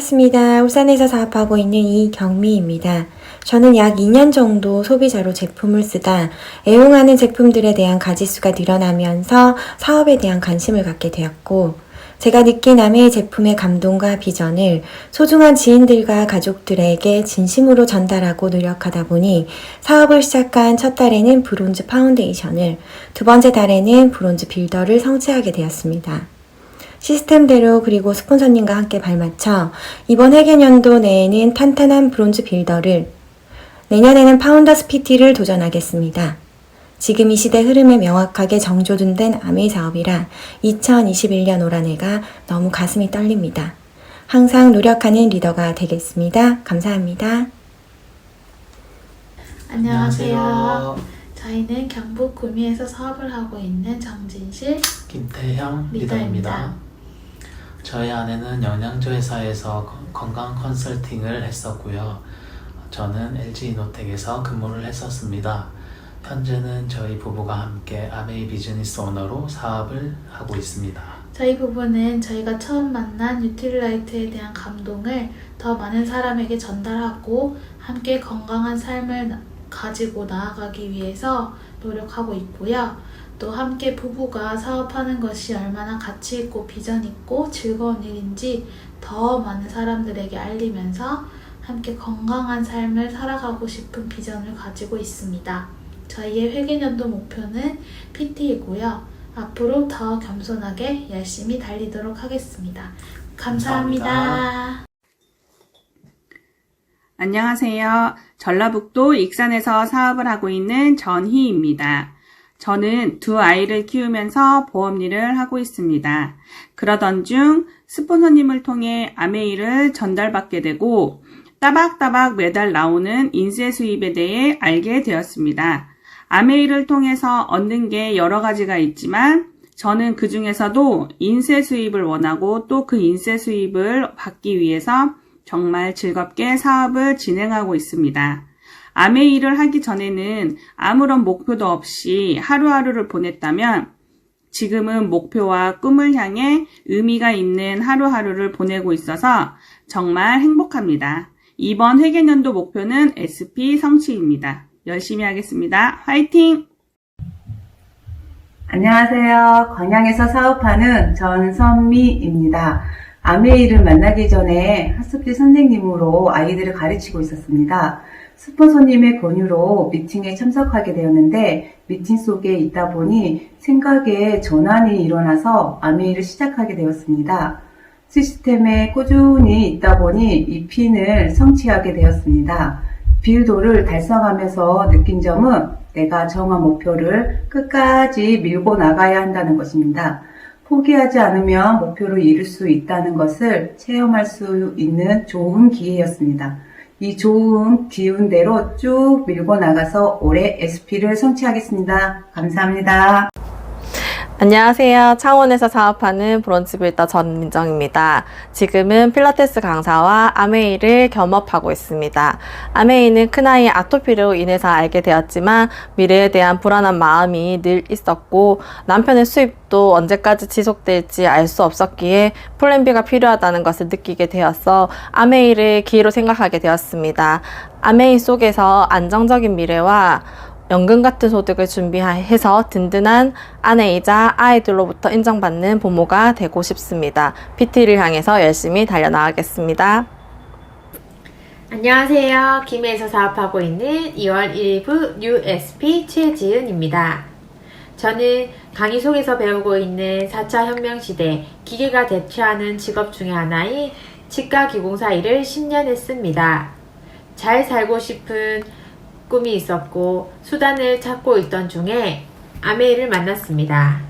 반갑습니다. 울산에서 사업하고 있는 이경미입니다. 저는 약 2년 정도 소비자로 제품을 쓰다 애용하는 제품들에 대한 가짓수가 늘어나면서 사업에 대한 관심을 갖게 되었고, 제가 느낀 아메이 제품의 감동과 비전을 소중한 지인들과 가족들에게 진심으로 전달하고 노력하다 보니 사업을 시작한 첫 달에는 브론즈 파운데이션을, 두 번째 달에는 브론즈 빌더를 성취하게 되었습니다. 시스템대로 그리고 스폰서님과 함께 발맞춰 이번 회계연도 내에는 탄탄한 브론즈 빌더를, 내년에는 파운더스 PT를 도전하겠습니다. 지금 이 시대 흐름에 명확하게 정조준된 아메이 사업이라 2021년 올 한해가 너무 가슴이 떨립니다. 항상 노력하는 리더가 되겠습니다. 감사합니다. 안녕하세요. 저희는 경북 구미에서 사업을 하고 있는 정진실, 김태형 리더입니다. 저희 아내는 영양조 회사에서 건강 컨설팅을 했었고요. 저는 LG이노텍에서 근무를 했었습니다. 현재는 저희 부부가 함께 아메이 비즈니스 오너로 사업을 하고 있습니다. 저희 부부는 저희가 처음 만난 뉴트릴라이트에 대한 감동을 더 많은 사람에게 전달하고 함께 건강한 삶을 가지고 나아가기 위해서 노력하고 있고요. 또 함께 부부가 사업하는 것이 얼마나 가치 있고 비전 있고 즐거운 일인지 더 많은 사람들에게 알리면서 함께 건강한 삶을 살아가고 싶은 비전을 가지고 있습니다. 저희의 회계연도 목표는 PT이고요. 앞으로 더 겸손하게 열심히 달리도록 하겠습니다. 감사합니다. 안녕하세요. 전라북도 익산에서 사업을 하고 있는 전희입니다. 저는 두 아이를 키우면서 보험 일을 하고 있습니다. 그러던 중 스폰서님을 통해 아메이를 전달받게 되고 따박따박 매달 나오는 인세 수입에 대해 알게 되었습니다. 아메이를 통해서 얻는 게 여러 가지가 있지만 저는 그 중에서도 인세 수입을 원하고 또 그 인세 수입을 받기 위해서 정말 즐겁게 사업을 진행하고 있습니다. 아메이를 하기 전에는 아무런 목표도 없이 하루하루를 보냈다면 지금은 목표와 꿈을 향해 의미가 있는 하루하루를 보내고 있어서 정말 행복합니다. 이번 회계연도 목표는 SP 성취입니다. 열심히 하겠습니다. 화이팅! 안녕하세요. 광양에서 사업하는 전선미입니다. 아메이를 만나기 전에 학습지 선생님으로 아이들을 가르치고 있었습니다. 스폰서님의 권유로 미팅에 참석하게 되었는데 미팅 속에 있다 보니 생각에 전환이 일어나서 아메이를 시작하게 되었습니다. 시스템에 꾸준히 있다 보니 이 핀을 성취하게 되었습니다. 빌도를 달성하면서 느낀 점은 내가 정한 목표를 끝까지 밀고 나가야 한다는 것입니다. 포기하지 않으면 목표를 이룰 수 있다는 것을 체험할 수 있는 좋은 기회였습니다. 이 좋은 기운대로 쭉 밀고 나가서 올해 SP를 성취하겠습니다. 감사합니다. 안녕하세요. 창원에서 사업하는 브론즈 빌더 전민정입니다. 지금은 필라테스 강사와 아메이를 겸업하고 있습니다. 아메이는 큰아이의 아토피로 인해서 알게 되었지만 미래에 대한 불안한 마음이 늘 있었고 남편의 수입도 언제까지 지속될지 알 수 없었기에 플랜 B가 필요하다는 것을 느끼게 되어서 아메이를 기회로 생각하게 되었습니다. 아메이 속에서 안정적인 미래와 연금 같은 소득을 준비해서 든든한 아내이자 아이들로부터 인정받는 부모가 되고 싶습니다. PT를 향해서 열심히 달려나가겠습니다. 안녕하세요. 김해에서 사업하고 있는 2월 1부 USP 최지은입니다. 저는 강의 속에서 배우고 있는 4차 혁명시대 기계가 대체하는 직업 중에 하나인 치과기공사 일을 10년 했습니다. 잘 살고 싶은 꿈이 있었고 수단을 찾고 있던 중에 아메이를 만났습니다.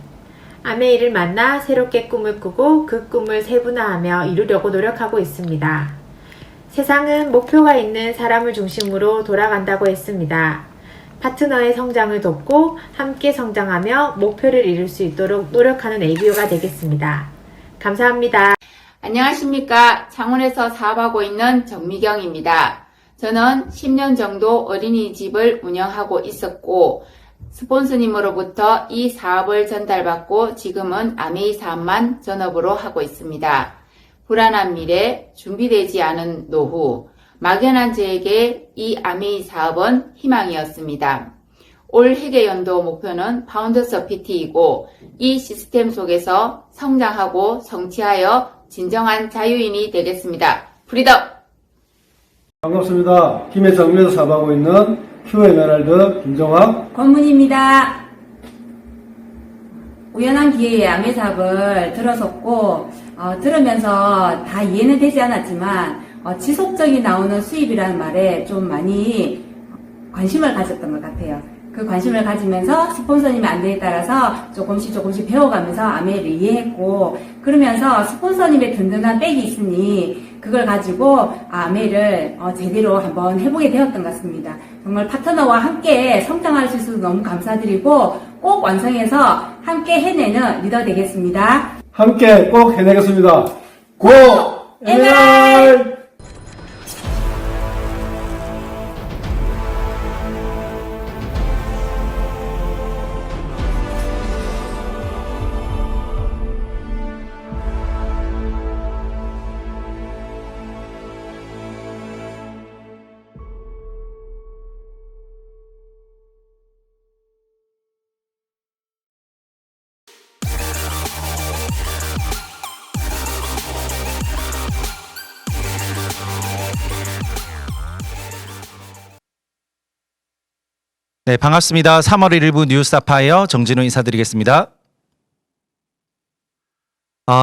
아메이를 만나 새롭게 꿈을 꾸고 그 꿈을 세분화하며 이루려고 노력하고 있습니다. 세상은 목표가 있는 사람을 중심으로 돌아간다고 했습니다. 파트너의 성장을 돕고 함께 성장하며 목표를 이룰 수 있도록 노력하는 ABO가 되겠습니다. 감사합니다. 안녕하십니까. 창원에서 사업하고 있는 정미경입니다. 저는 10년 정도 어린이집을 운영하고 있었고 스폰서님으로부터 이 사업을 전달받고 지금은 아메이 사업만 전업으로 하고 있습니다. 불안한 미래, 준비되지 않은 노후, 막연한 저에게 이 아메이 사업은 희망이었습니다. 올 회계연도 목표는 파운더스 PT이고 이 시스템 속에서 성장하고 성취하여 진정한 자유인이 되겠습니다. 프리덤! 반갑습니다. 팀의 정면에서 사업하고 있는 큐에메랄드 김정학 권문입니다. 우연한 기회에 아메 사업을 들었었고 들으면서 다 이해는 되지 않았지만 지속적이 나오는 수입이라는 말에 좀 많이 관심을 가졌던 것 같아요. 그 관심을 가지면서 스폰서님의 안내에 따라서 조금씩 배워가면서 아메를 이해했고, 그러면서 스폰서님의 든든한 백이 있으니 그걸 가지고 아메를 제대로 한번 해보게 되었던 것 같습니다. 정말 파트너와 함께 성장할 수 있어서 너무 감사드리고 꼭 완성해서 함께 해내는 리더 되겠습니다. 함께 꼭 해내겠습니다. 고! 에메랄드! 네, 반갑습니다. 3월 1일 뉴스타파이어 정진우 인사드리겠습니다.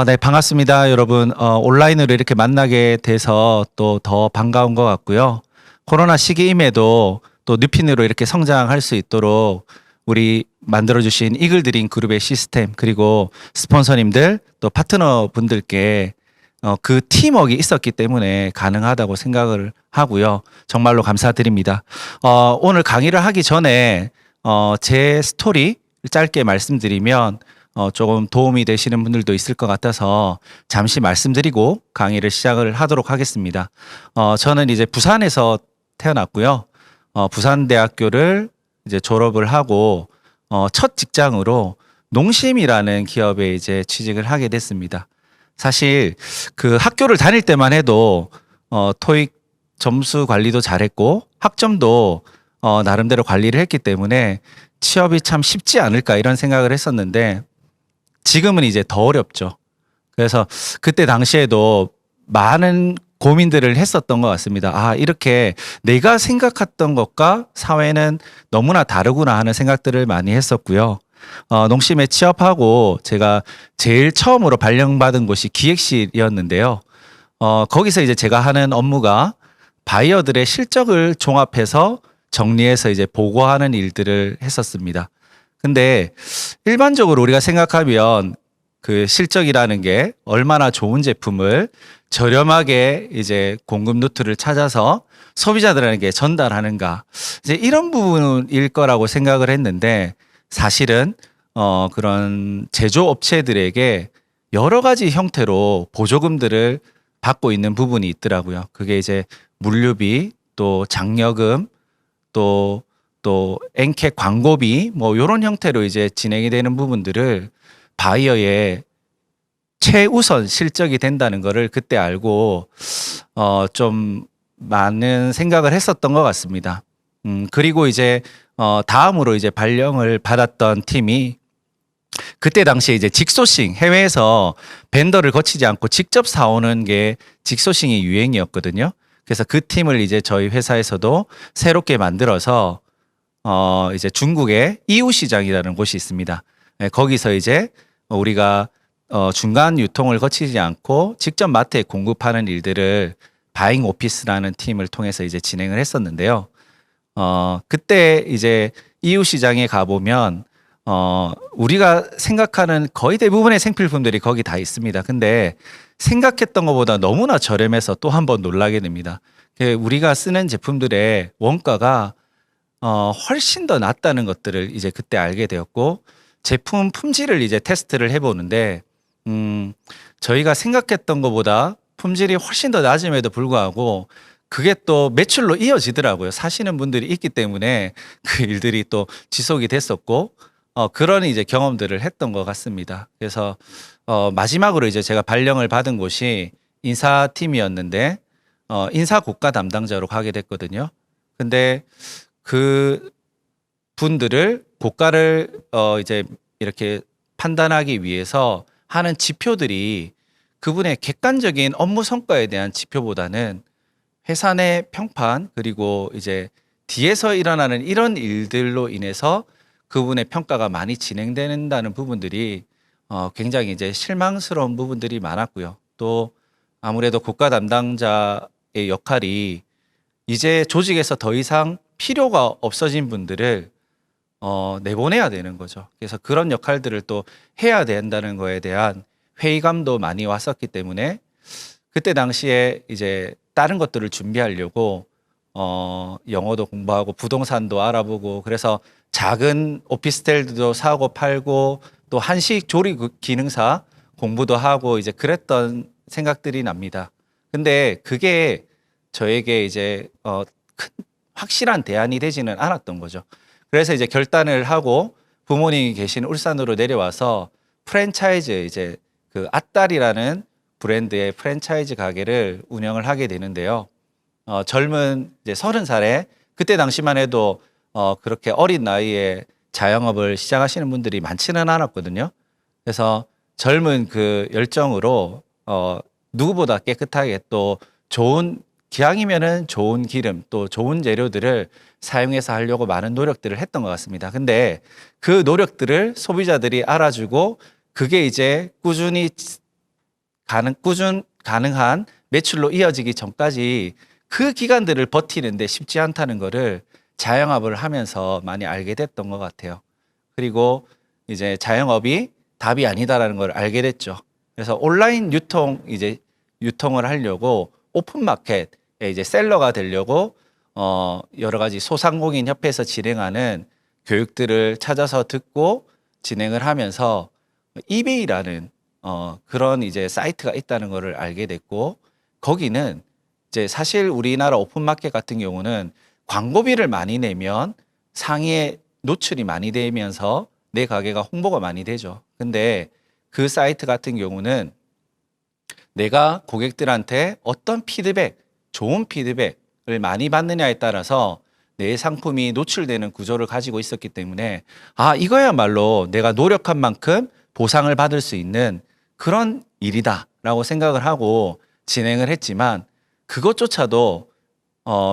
네, 반갑습니다. 여러분, 온라인으로 이렇게 만나게 돼서 또 더 반가운 것 같고요. 코로나 시기임에도 또 뉴핀으로 이렇게 성장할 수 있도록 우리 만들어주신 이글드림 그룹의 시스템, 그리고 스폰서님들, 또 파트너분들께 그 팀워크가 있었기 때문에 가능하다고 생각을 하고요. 정말로 감사드립니다. 오늘 강의를 하기 전에 제 스토리 짧게 말씀드리면 조금 도움이 되시는 분들도 있을 것 같아서 잠시 말씀드리고 강의를 시작을 하도록 하겠습니다. 저는 이제 부산에서 태어났고요. 부산대학교를 이제 졸업을 하고 첫 직장으로 농심이라는 기업에 이제 취직을 하게 됐습니다. 사실 그 학교를 다닐 때만 해도 토익 점수 관리도 잘했고 학점도 나름대로 관리를 했기 때문에 취업이 참 쉽지 않을까 이런 생각을 했었는데 지금은 이제 더 어렵죠. 그래서 그때 당시에도 많은 고민들을 했었던 것 같습니다. 아, 이렇게 내가 생각했던 것과 사회는 너무나 다르구나 하는 생각들을 많이 했었고요. 농심에 취업하고 제가 제일 처음으로 발령받은 곳이 기획실이었는데요. 거기서 이제 제가 하는 업무가 바이어들의 실적을 종합해서 정리해서 이제 보고하는 일들을 했었습니다. 근데 일반적으로 우리가 생각하면 그 실적이라는 게 얼마나 좋은 제품을 저렴하게 이제 공급 루트를 찾아서 소비자들에게 전달하는가, 이제 이런 부분일 거라고 생각을 했는데 사실은 그런 제조업체들에게 여러 가지 형태로 보조금들을 받고 있는 부분이 있더라고요. 그게 이제 물류비, 또 장려금, 또 엔캐 광고비, 뭐 이런 형태로 이제 진행이 되는 부분들을 바이어의 최우선 실적이 된다는 거를 그때 알고 좀 많은 생각을 했었던 것 같습니다. 그리고 이제 다음으로 이제 발령을 받았던 팀이 그때 당시에 이제 직소싱, 해외에서 벤더를 거치지 않고 직접 사오는 게 직소싱이 유행이었거든요. 그래서 그 팀을 이제 저희 회사에서도 새롭게 만들어서 이제 중국의 이우 시장이라는 곳이 있습니다. 네, 거기서 이제 우리가 중간 유통을 거치지 않고 직접 마트에 공급하는 일들을 바잉 오피스라는 팀을 통해서 이제 진행을 했었는데요. 그때 이제 이우 시장에 가보면 우리가 생각하는 거의 대부분의 생필품들이 거기 다 있습니다. 근데 생각했던 것보다 너무나 저렴해서 또 한 번 놀라게 됩니다. 우리가 쓰는 제품들의 원가가 훨씬 더 낮다는 것들을 이제 그때 알게 되었고, 제품 품질을 이제 테스트를 해보는데 저희가 생각했던 것보다 품질이 훨씬 더 낮음에도 불구하고 그게 또 매출로 이어지더라고요. 사시는 분들이 있기 때문에 그 일들이 또 지속이 됐었고, 그런 이제 경험들을 했던 것 같습니다. 그래서 마지막으로 이제 제가 발령을 받은 곳이 인사팀이었는데 인사 고가 담당자로 가게 됐거든요. 근데 그 분들을 고가를 이제 이렇게 판단하기 위해서 하는 지표들이 그분의 객관적인 업무 성과에 대한 지표보다는 회사 내 평판 그리고 이제 뒤에서 일어나는 이런 일들로 인해서 그분의 평가가 많이 진행된다는 부분들이 굉장히 이제 실망스러운 부분들이 많았고요. 또 아무래도 고가 담당자의 역할이 이제 조직에서 더 이상 필요가 없어진 분들을 내보내야 되는 거죠. 그래서 그런 역할들을 또 해야 된다는 거에 대한 회의감도 많이 왔었기 때문에 그때 당시에 이제 다른 것들을 준비하려고 영어도 공부하고 부동산도 알아보고 그래서 작은 오피스텔도 사고 팔고 또 한식 조리 기능사 공부도 하고 이제 그랬던 생각들이 납니다. 근데 그게 저에게 이제 큰 확실한 대안이 되지는 않았던 거죠. 그래서 이제 결단을 하고 부모님이 계신 울산으로 내려와서 프랜차이즈 이제 그 앗달이라는 브랜드의 프랜차이즈 가게를 운영을 하게 되는데요. 젊은 이제 30살에 그때 당시만 해도 그렇게 어린 나이에 자영업을 시작하시는 분들이 많지는 않았거든요. 그래서 젊은 그 열정으로 누구보다 깨끗하게 또 좋은 기왕이면은 좋은 기름 또 좋은 재료들을 사용해서 하려고 많은 노력들을 했던 것 같습니다. 근데 그 노력들을 소비자들이 알아주고 그게 이제 꾸준히 가능한 매출로 이어지기 전까지 그 기간들을 버티는데 쉽지 않다는 거를 자영업을 하면서 많이 알게 됐던 것 같아요. 그리고 이제 자영업이 답이 아니다라는 걸 알게 됐죠. 그래서 온라인 유통을 하려고 오픈마켓에 이제 셀러가 되려고 여러 가지 소상공인 협회에서 진행하는 교육들을 찾아서 듣고 진행을 하면서 이베이라는 그런 이제 사이트가 있다는 것을 알게 됐고 거기는 이제 사실 우리나라 오픈마켓 같은 경우는 광고비를 많이 내면 상위에 노출이 많이 되면서 내 가게가 홍보가 많이 되죠. 근데 그 사이트 같은 경우는 내가 고객들한테 어떤 피드백, 좋은 피드백을 많이 받느냐에 따라서 내 상품이 노출되는 구조를 가지고 있었기 때문에 이거야말로 내가 노력한 만큼 보상을 받을 수 있는 그런 일이다라고 생각을 하고 진행을 했지만 그것조차도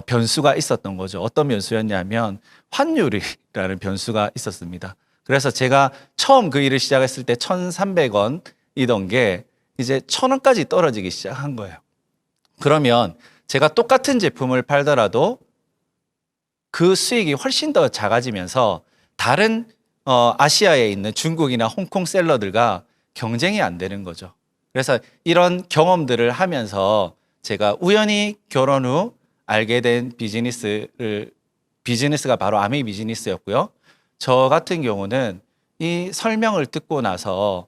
변수가 있었던 거죠. 어떤 변수였냐면 환율이라는 변수가 있었습니다. 그래서 제가 처음 그 일을 시작했을 때 1,300원이던 게 이제 1,000원까지 떨어지기 시작한 거예요. 그러면 제가 똑같은 제품을 팔더라도 그 수익이 훨씬 더 작아지면서 다른 아시아에 있는 중국이나 홍콩 셀러들과 경쟁이 안 되는 거죠. 그래서 이런 경험들을 하면서 제가 우연히 결혼 후 알게 된 비즈니스가 바로 아메이 비즈니스였고요. 저 같은 경우는 이 설명을 듣고 나서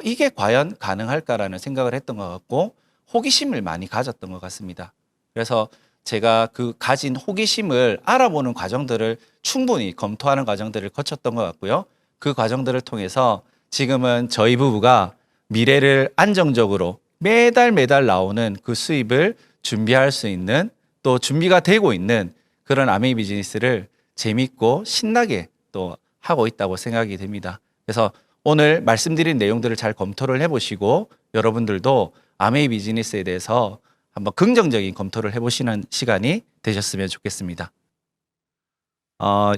이게 과연 가능할까라는 생각을 했던 것 같고 호기심을 많이 가졌던 것 같습니다. 그래서 제가 그 가진 호기심을 알아보는 과정들을 충분히 검토하는 과정들을 거쳤던 것 같고요. 그 과정들을 통해서 지금은 저희 부부가 미래를 안정적으로 매달 나오는 그 수입을 준비할 수 있는 또 준비가 되고 있는 그런 아메이 비즈니스를 재밌고 신나게 또 하고 있다고 생각이 됩니다. 그래서 오늘 말씀드린 내용들을 잘 검토를 해보시고 여러분들도 아메이 비즈니스에 대해서 한번 긍정적인 검토를 해보시는 시간이 되셨으면 좋겠습니다.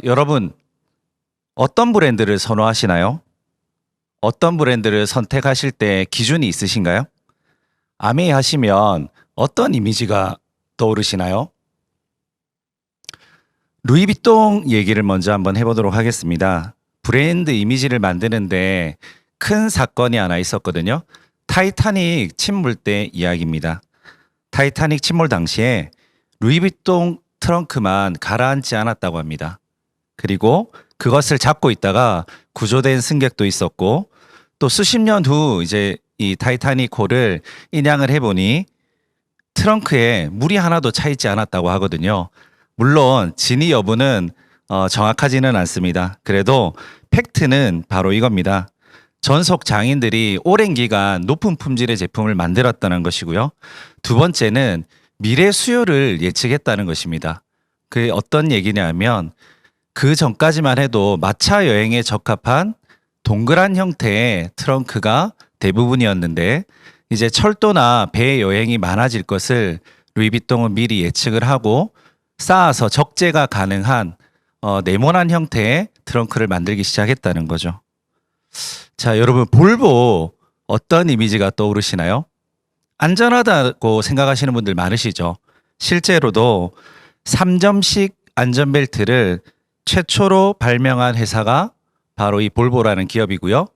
여러분 어떤 브랜드를 선호하시나요? 어떤 브랜드를 선택하실 때 기준이 있으신가요? 아메이 하시면 어떤 이미지가 떠오르시나요? 루이비통 얘기를 먼저 한번 해보도록 하겠습니다. 브랜드 이미지를 만드는데 큰 사건이 하나 있었거든요. 타이타닉 침몰 때 이야기입니다. 타이타닉 침몰 당시에 루이비통 트렁크만 가라앉지 않았다고 합니다. 그리고 그것을 잡고 있다가 구조된 승객도 있었고 또 수십 년 후 이제 이 타이타닉 호를 인양을 해보니 트렁크에 물이 하나도 차 있지 않았다고 하거든요. 물론 진위 여부는 정확하지는 않습니다. 그래도 팩트는 바로 이겁니다. 전속 장인들이 오랜 기간 높은 품질의 제품을 만들었다는 것이고요. 두 번째는 미래 수요를 예측했다는 것입니다. 그게 어떤 얘기냐면 그 전까지만 해도 마차 여행에 적합한 동그란 형태의 트렁크가 대부분이었는데 이제 철도나 배 여행이 많아질 것을 루이비통은 미리 예측을 하고 쌓아서 적재가 가능한 네모난 형태의 트렁크를 만들기 시작했다는 거죠. 자, 여러분 볼보 어떤 이미지가 떠오르시나요? 안전하다고 생각하시는 분들 많으시죠? 실제로도 3점식 안전벨트를 최초로 발명한 회사가 바로 이 볼보라는 기업이고요.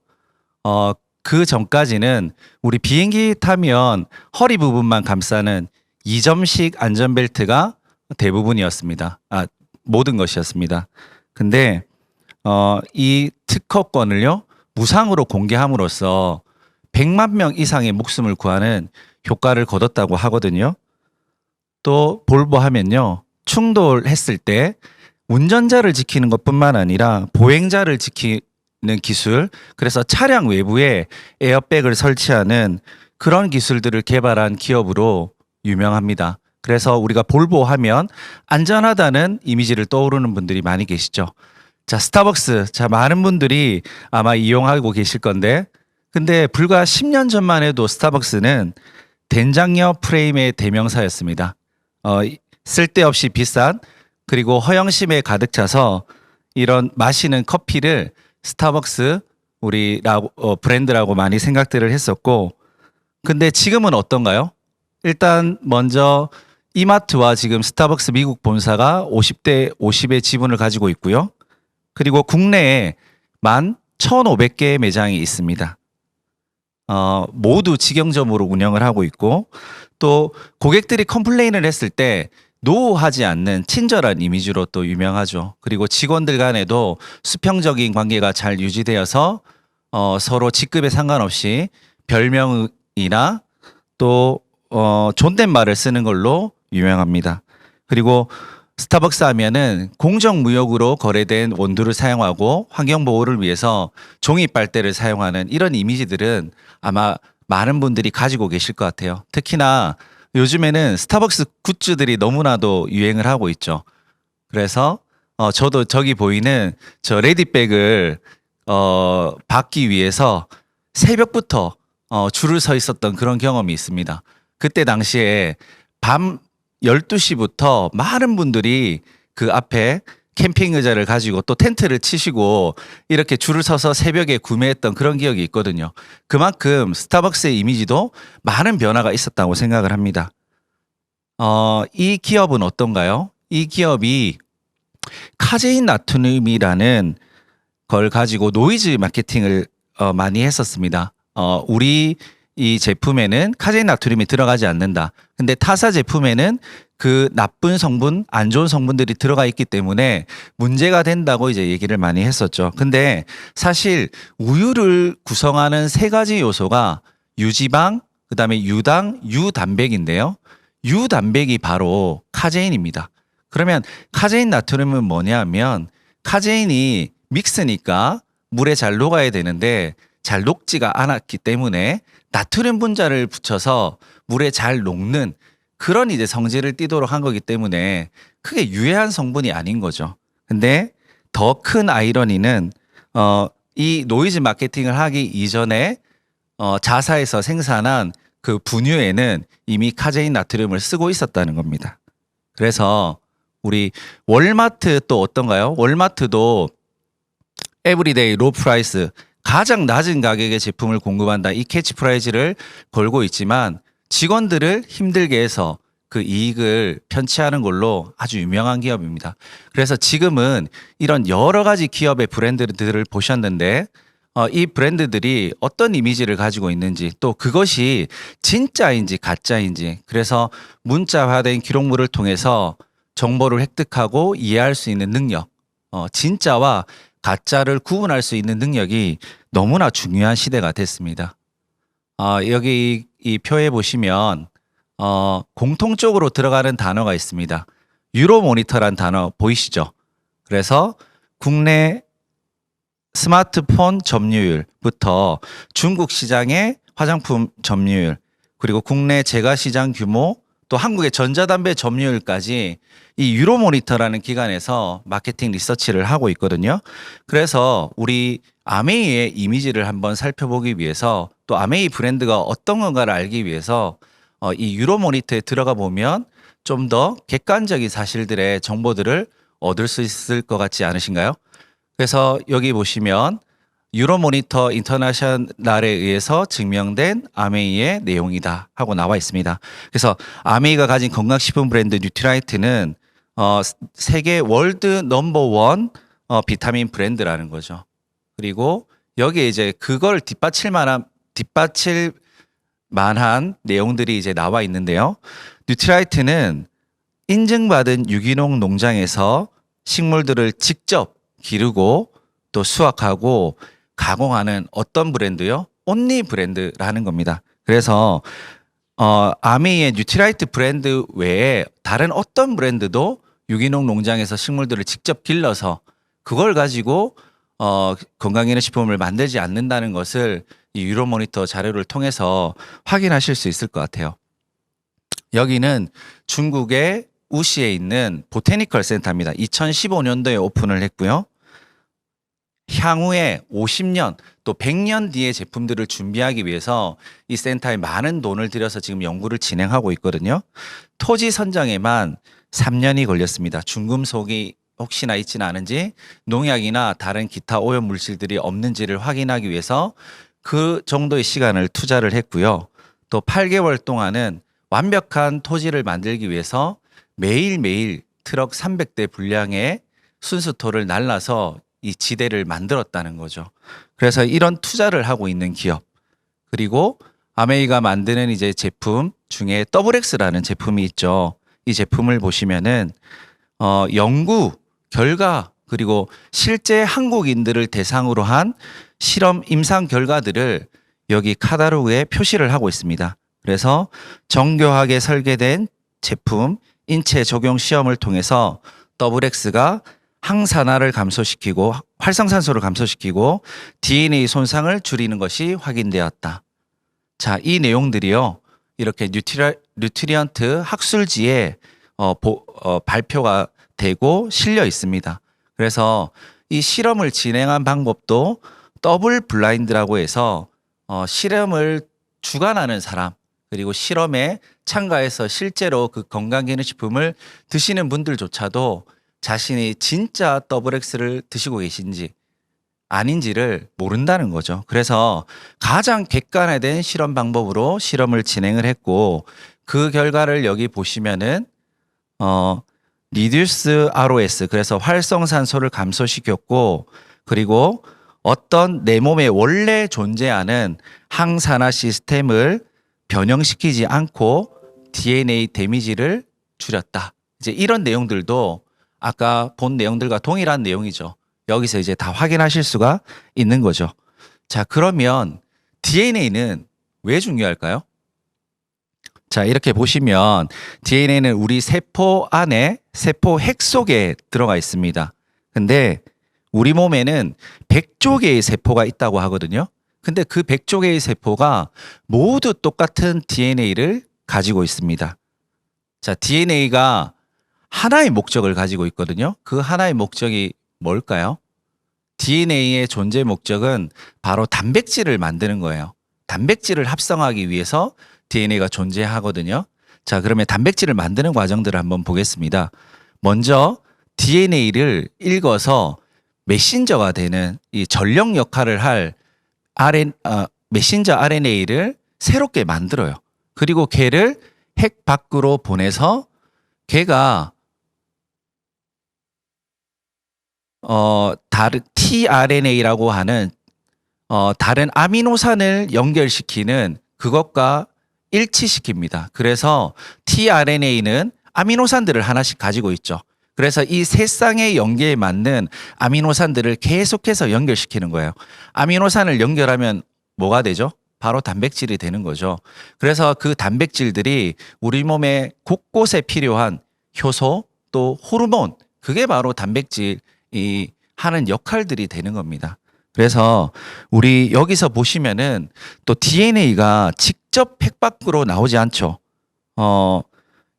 그 전까지는 우리 비행기 타면 허리 부분만 감싸는 2점식 안전벨트가 대부분이었습니다. 모든 것이었습니다. 근데 이 특허권을요 무상으로 공개함으로써 100만 명 이상의 목숨을 구하는 효과를 거뒀다고 하거든요. 또 볼보 하면요 충돌했을 때 운전자를 지키는 것뿐만 아니라 보행자를 지키는 기술, 그래서 차량 외부에 에어백을 설치하는 그런 기술들을 개발한 기업으로 유명합니다. 그래서 우리가 볼보 하면 안전하다는 이미지를 떠오르는 분들이 많이 계시죠. 자, 스타벅스. 자, 많은 분들이 아마 이용하고 계실 건데, 근데 불과 10년 전만 해도 스타벅스는 된장녀 프레임의 대명사였습니다. 쓸데없이 비싼 그리고 허영심에 가득 차서 이런 마시는 커피를 스타벅스 우리라고 브랜드라고 많이 생각들을 했었고, 근데 지금은 어떤가요? 일단 먼저 이마트와 지금 스타벅스 미국 본사가 50대 50의 지분을 가지고 있고요. 그리고 국내에 1,500개의 매장이 있습니다. 모두 직영점으로 운영을 하고 있고, 또 고객들이 컴플레인을 했을 때 노하지 않는 친절한 이미지로 또 유명하죠. 그리고 직원들 간에도 수평적인 관계가 잘 유지되어서 서로 직급에 상관없이 별명이나 또 존댓말을 쓰는 걸로 유명합니다. 그리고 스타벅스 하면은 공정무역으로 거래된 원두를 사용하고 환경보호를 위해서 종이 빨대를 사용하는 이런 이미지들은 아마 많은 분들이 가지고 계실 것 같아요. 특히나 요즘에는 스타벅스 굿즈들이 너무나도 유행을 하고 있죠. 그래서 저도 저기 보이는 저 레디백을 받기 위해서 새벽부터 줄을 서 있었던 그런 경험이 있습니다. 그때 당시에 밤 12시부터 많은 분들이 그 앞에 캠핑 의자를 가지고 또 텐트를 치시고 이렇게 줄을 서서 새벽에 구매했던 그런 기억이 있거든요. 그만큼 스타벅스의 이미지도 많은 변화가 있었다고 생각을 합니다. 이 기업은 어떤가요? 이 기업이 카제인 나트륨이라는 걸 가지고 노이즈 마케팅을 많이 했었습니다. 우리 이 제품에는 카제인 나트륨이 들어가지 않는다. 근데 타사 제품에는 그 나쁜 성분, 안 좋은 성분들이 들어가 있기 때문에 문제가 된다고 이제 얘기를 많이 했었죠. 근데 사실 우유를 구성하는 세 가지 요소가 유지방, 그다음에 유당, 유단백인데요. 유단백이 바로 카제인입니다. 그러면 카제인 나트륨은 뭐냐면 카제인이 믹스니까 물에 잘 녹아야 되는데 잘 녹지가 않았기 때문에 나트륨 분자를 붙여서 물에 잘 녹는 그런 이제 성질을 띠도록 한 거기 때문에 크게 유해한 성분이 아닌 거죠. 근데 더 큰 아이러니는 이 노이즈 마케팅을 하기 이전에 자사에서 생산한 그 분유에는 이미 카제인 나트륨을 쓰고 있었다는 겁니다. 그래서 우리 월마트 또 어떤가요? 월마트도 에브리데이 로 프라이스, 가장 낮은 가격의 제품을 공급한다, 이 캐치프라이즈를 걸고 있지만 직원들을 힘들게 해서 그 이익을 편취하는 걸로 아주 유명한 기업입니다. 그래서 지금은 이런 여러 가지 기업의 브랜드들을 보셨는데 이 브랜드들이 어떤 이미지를 가지고 있는지, 또 그것이 진짜인지 가짜인지, 그래서 문자화된 기록물을 통해서 정보를 획득하고 이해할 수 있는 능력, 진짜와 가짜를 구분할 수 있는 능력이 너무나 중요한 시대가 됐습니다. 여기 이 표에 보시면 공통적으로 들어가는 단어가 있습니다. 유로모니터란 단어 보이시죠? 그래서 국내 스마트폰 점유율부터 중국 시장의 화장품 점유율, 그리고 국내 제과 시장 규모, 또 한국의 전자담배 점유율까지 이 유로모니터라는 기관에서 마케팅 리서치를 하고 있거든요. 그래서 우리 아메이의 이미지를 한번 살펴보기 위해서, 또 아메이 브랜드가 어떤 건가를 알기 위해서 이 유로모니터에 들어가 보면 좀 더 객관적인 사실들의 정보들을 얻을 수 있을 것 같지 않으신가요? 그래서 여기 보시면 유로모니터 인터내셔널에 의해서 증명된 아메이의 내용이다 하고 나와 있습니다. 그래서 아메이가 가진 건강식품 브랜드 뉴트라이트는 세계 월드 넘버원 비타민 브랜드라는 거죠. 그리고 여기에 이제 그걸 뒷받칠 만한 내용들이 이제 나와 있는데요. 뉴트라이트는 인증받은 유기농 농장에서 식물들을 직접 기르고 또 수확하고 가공하는 어떤 브랜드요? 온리 브랜드라는 겁니다. 그래서 아메이의 뉴트라이트 브랜드 외에 다른 어떤 브랜드도 유기농 농장에서 식물들을 직접 길러서 그걸 가지고 건강기능식품을 만들지 않는다는 것을 이 유로모니터 자료를 통해서 확인하실 수 있을 것 같아요. 여기는 중국의 우시에 있는 보테니컬 센터입니다. 2015년도에 오픈을 했고요. 향후에 50년 또 100년 뒤의 제품들을 준비하기 위해서 이 센터에 많은 돈을 들여서 지금 연구를 진행하고 있거든요. 토지 선정에만 3년이 걸렸습니다. 중금속이 혹시나 있지는 않은지, 농약이나 다른 기타 오염 물질들이 없는지를 확인하기 위해서 그 정도의 시간을 투자를 했고요. 또 8개월 동안은 완벽한 토지를 만들기 위해서 매일매일 트럭 300대 분량의 순수토를 날라서 이 지대를 만들었다는 거죠. 그래서 이런 투자를 하고 있는 기업. 그리고 아메이가 만드는 이제 제품 중에 더블엑스라는 제품이 있죠. 이 제품을 보시면은 연구 결과 그리고 실제 한국인들을 대상으로 한 실험 임상 결과들을 여기 카탈로그에 표시를 하고 있습니다. 그래서 정교하게 설계된 제품 인체 적용 시험을 통해서 더블엑스가 항산화를 감소시키고 활성산소를 감소시키고 DNA 손상을 줄이는 것이 확인되었다. 자, 이 내용들이요. 이렇게 뉴트리언트 학술지에 발표가 되고 실려 있습니다. 그래서 이 실험을 진행한 방법도 더블 블라인드라고 해서 실험을 주관하는 사람, 그리고 실험에 참가해서 실제로 그 건강기능식품을 드시는 분들조차도 자신이 진짜 더블엑스를 드시고 계신지 아닌지를 모른다는 거죠. 그래서 가장 객관화된 실험 방법으로 실험을 진행을 했고, 그 결과를 여기 보시면은 리듀스 ROS, 그래서 활성산소를 감소시켰고, 그리고 어떤 내 몸에 원래 존재하는 항산화 시스템을 변형시키지 않고 DNA 데미지를 줄였다. 이제 이런 내용들도 아까 본 내용들과 동일한 내용이죠. 여기서 이제 다 확인하실 수가 있는 거죠. 자, 그러면 DNA는 왜 중요할까요? 자, 이렇게 보시면 DNA는 우리 세포 안에 세포 핵 속에 들어가 있습니다. 근데 우리 몸에는 100조 개의 세포가 있다고 하거든요. 근데 그 100조 개의 세포가 모두 똑같은 DNA를 가지고 있습니다. 자, DNA가 하나의 목적을 가지고 있거든요. 그 하나의 목적이 뭘까요? DNA의 존재 목적은 바로 단백질을 만드는 거예요. 단백질을 합성하기 위해서 DNA가 존재하거든요. 자, 그러면 단백질을 만드는 과정들을 한번 보겠습니다. 먼저 DNA를 읽어서 메신저가 되는 이 전력 역할을 할 메신저 RNA를 새롭게 만들어요. 그리고 걔를 핵 밖으로 보내서 걔가 다른 tRNA라고 하는 다른 아미노산을 연결시키는 그것과 일치시킵니다. 그래서 tRNA는 아미노산들을 하나씩 가지고 있죠. 그래서 이 세 쌍의 연계에 맞는 아미노산들을 계속해서 연결시키는 거예요. 아미노산을 연결하면 뭐가 되죠? 바로 단백질이 되는 거죠. 그래서 그 단백질들이 우리 몸의 곳곳에 필요한 효소 또 호르몬, 그게 바로 단백질이 하는 역할들이 되는 겁니다. 그래서 우리 여기서 보시면은 또 DNA가 직접 핵 밖으로 나오지 않죠.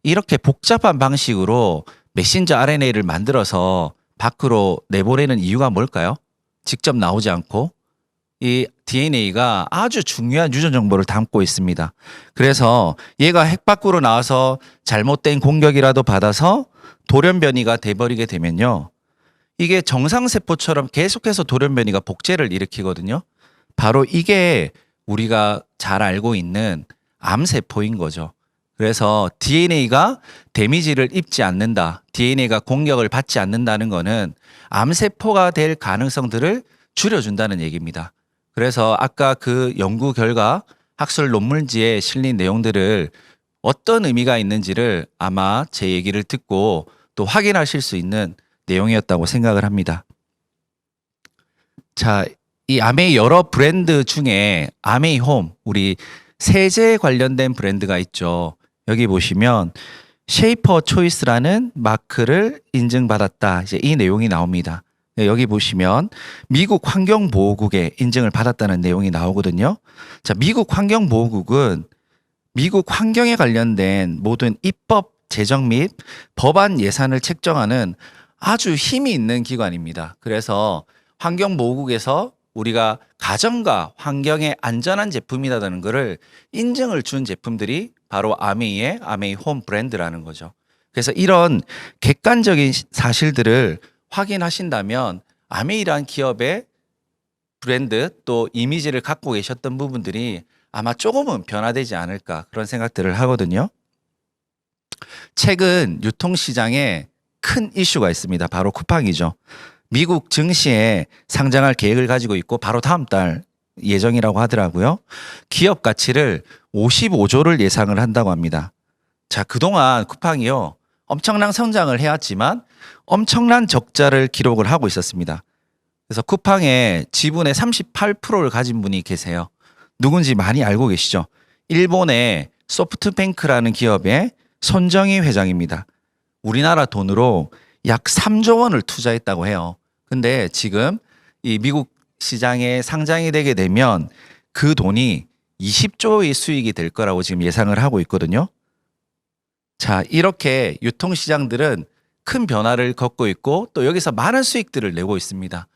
이렇게 복잡한 방식으로 메신저 RNA를 만들어서 밖으로 내보내는 이유가 뭘까요? 직접 나오지 않고 이 DNA가 아주 중요한 유전 정보를 담고 있습니다. 그래서 얘가 핵 밖으로 나와서 잘못된 공격이라도 받아서 돌연변이가 돼버리게 되면요. 이게 정상세포처럼 계속해서 돌연변이가 복제를 일으키거든요. 바로 이게 우리가 잘 알고 있는 암세포인 거죠. 그래서 DNA가 데미지를 입지 않는다, DNA가 공격을 받지 않는다는 거는 암세포가 될 가능성들을 줄여준다는 얘기입니다. 그래서 아까 그 연구 결과 학술 논문지에 실린 내용들을 어떤 의미가 있는지를 아마 제 얘기를 듣고 또 확인하실 수 있는 내용이었다고 생각을 합니다. 자, 이 아메이 여러 브랜드 중에 아메이 홈, 우리 세제 관련된 브랜드가 있죠. 여기 보시면 쉐이퍼 초이스라는 마크를 인증받았다. 이제 이 내용이 나옵니다. 여기 보시면 미국 환경보호국에 인증을 받았다는 내용이 나오거든요. 자, 미국 환경보호국은 미국 환경에 관련된 모든 입법, 재정 및 법안 예산을 책정하는 아주 힘이 있는 기관입니다. 그래서 환경보호국에서 우리가 가정과 환경에 안전한 제품이라는 것을 인증을 준 제품들이 바로 아메이의 아메이 홈 브랜드라는 거죠. 그래서 이런 객관적인 사실들을 확인하신다면 아메이란 기업의 브랜드 또 이미지를 갖고 계셨던 부분들이 아마 조금은 변화되지 않을까 그런 생각들을 하거든요. 최근 유통시장에 큰 이슈가 있습니다. 바로 쿠팡이죠. 미국 증시에 상장할 계획을 가지고 있고 바로 다음 달 예정이라고 하더라고요. 기업 가치를 55조를 예상을 한다고 합니다. 자, 그동안 쿠팡이요. 엄청난 성장을 해왔지만 엄청난 적자를 기록을 하고 있었습니다. 그래서 쿠팡의 지분의 38%를 가진 분이 계세요. 누군지 많이 알고 계시죠? 일본의 소프트뱅크라는 기업의 손정희 회장입니다. 우리나라 돈으로 약 3조 원을 투자했다고 해요. 근데 지금 이 미국 시장에 상장이 되게 되면 그 돈이 20조의 수익이 될 거라고 지금 예상을 하고 있거든요. 자, 이렇게 유통시장들은 큰 변화를 겪고 있고 또 여기서 많은 수익들을 내고 있습니다.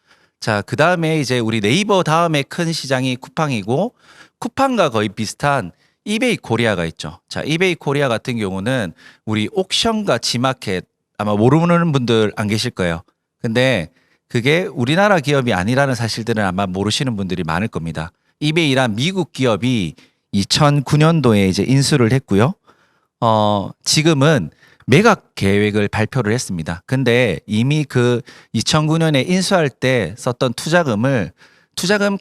자, 그 다음에 이제 우리 네이버 다음에 큰 시장이 쿠팡이고 쿠팡과 거의 비슷한 이베이 코리아가 있죠. 자, 이베이 코리아 같은 경우는 우리 옥션과 지마켓 아마 모르는 분들 안 계실 거예요. 근데 그게 우리나라 기업이 아니라는 사실들은 아마 모르시는 분들이 많을 겁니다. 이베이란 미국 기업이 2009년도에 이제 인수를 했고요. 지금은 매각 계획을 발표를 했습니다. 근데 이미 그 2009년에 인수할 때 썼던 투자금